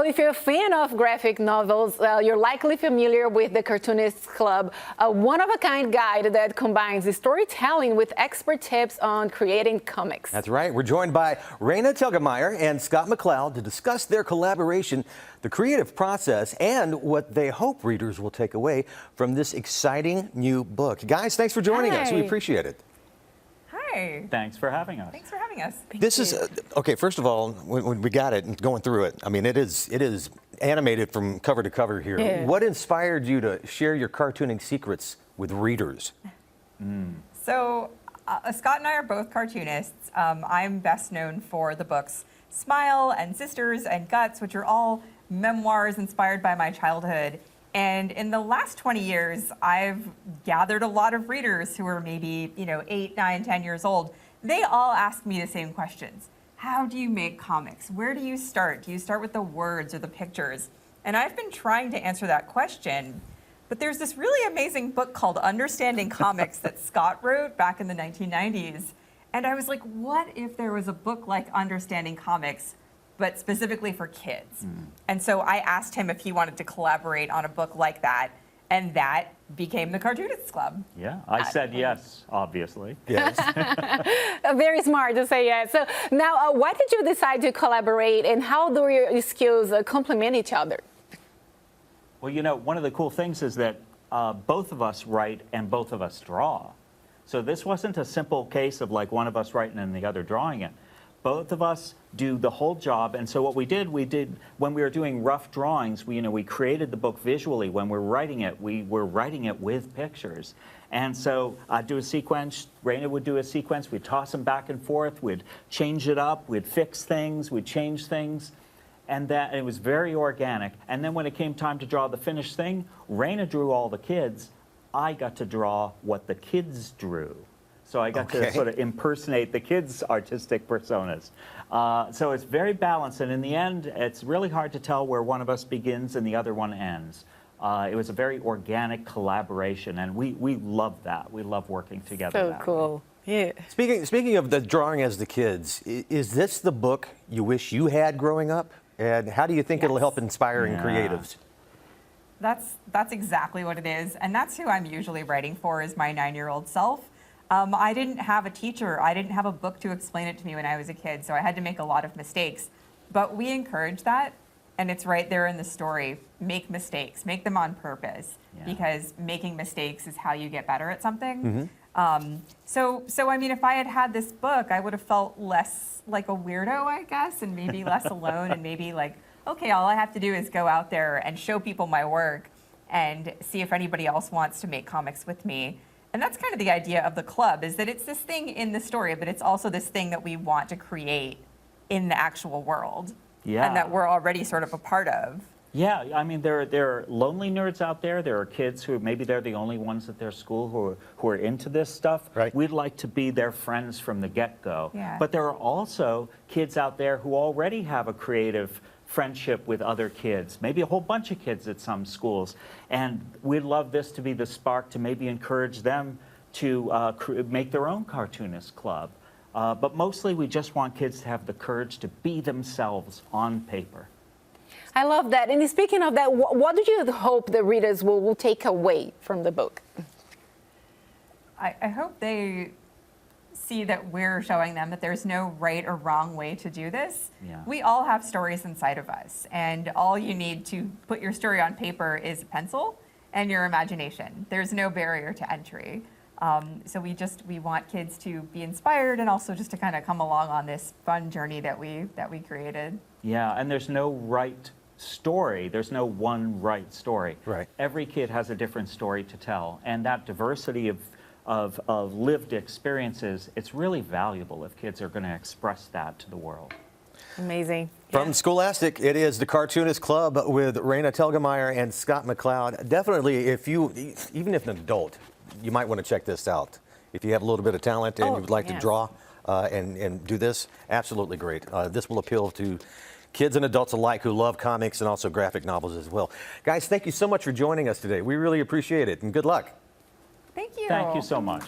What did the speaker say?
If you're a fan of graphic novels, you're likely familiar with the Cartoonists Club, a one-of-a-kind guide that combines storytelling with expert tips on creating comics. That's right. We're joined by Raina Telgemeier and Scott McCloud to discuss their collaboration, the creative process, and what they hope readers will take away from this exciting new book. Guys, thanks for joining us. We appreciate it. Hi. Thanks for having us. Thanks for having us. This is okay. First of all, when we got it and going through it, I mean, it is animated from cover to cover here. Yeah. What inspired you to share your cartooning secrets with readers? So, Scott and I are both cartoonists. I'm best known for the books Smile and Sisters and Guts, which are all memoirs inspired by my childhood. And in the last 20 years, I've gathered a lot of readers who are maybe, 8, 9, 10 years old. They all ask me the same questions. How do you make comics? Where do you start? Do you start with the words or the pictures? And I've been trying to answer that question. But there's this really amazing book called Understanding Comics that Scott wrote back in the 1990s. And I was like, what if there was a book like Understanding Comics, but specifically for kids? And so I asked him if he wanted to collaborate on a book like that, and that became the Cartoonists Club. Yeah, I said yes, obviously. Yes. Very smart to say yes. So now, why did you decide to collaborate, and how do your skills complement each other? Well, one of the cool things is that both of us write and both of us draw. So this wasn't a simple case of like one of us writing and the other drawing it. Both of us do the whole job, and so what we did when we were doing rough drawings, we created the book visually. When we're writing it, we were writing it with pictures. And so I'd do a sequence, Raina would do a sequence, we'd toss them back and forth, we'd change it up, we'd fix things, we'd change things, and it was very organic. And then when it came time to draw the finished thing, Raina drew all the kids, I got to draw what the kids drew. So I got to sort of impersonate the kids' artistic personas. So it's very balanced, and in the end, it's really hard to tell where one of us begins and the other one ends. It was a very organic collaboration, and we love that. We love working together. So cool. Yeah. Speaking of the drawing as the kids, is this the book you wish you had growing up? And how do you think it'll help inspiring creatives? That's exactly what it is, and that's who I'm usually writing for, is my 9-year-old self. I didn't have a teacher. I didn't have a book to explain it to me when I was a kid, so I had to make a lot of mistakes. But we encourage that, and it's right there in the story. Make mistakes. Make them on purpose, because making mistakes is how you get better at something. So I mean, if I had had this book, I would have felt less like a weirdo, I guess, and maybe less alone, and maybe like, okay, all I have to do is go out there and show people my work and see if anybody else wants to make comics with me. And that's kind of the idea of the club, is that it's this thing in the story, but it's also this thing that we want to create in the actual world, and that we're already sort of a part of. Yeah, I mean, there are lonely nerds out there. There are kids who maybe they're the only ones at their school who are into this stuff. Right. We'd like to be their friends from the get-go. Yeah. But there are also kids out there who already have a creative friendship with other kids, maybe a whole bunch of kids at some schools. And we'd love this to be the spark to maybe encourage them to make their own cartoonist club. But mostly we just want kids to have the courage to be themselves on paper. I love that. And speaking of that, what do you hope the readers will take away from the book? I hope they see that we're showing them that there's no right or wrong way to do this. Yeah. We all have stories inside of us, and all you need to put your story on paper is a pencil and your imagination. There's no barrier to entry. So we want kids to be inspired, and also just to kind of come along on this fun journey that we created. Yeah, and there's no right story. There's no one right story. Right. Every kid has a different story to tell, and that diversity of lived experiences, it's really valuable if kids are going to express that to the world. Amazing. From Scholastic, it is the Cartoonist Club with Raina Telgemeier and Scott McCloud. Definitely, even if an adult, you might want to check this out. If you have a little bit of talent and you would like to draw and do this, absolutely great. This will appeal to kids and adults alike who love comics and also graphic novels as well. Guys, thank you so much for joining us today. We really appreciate it, and good luck. Thank you. Thank you so much.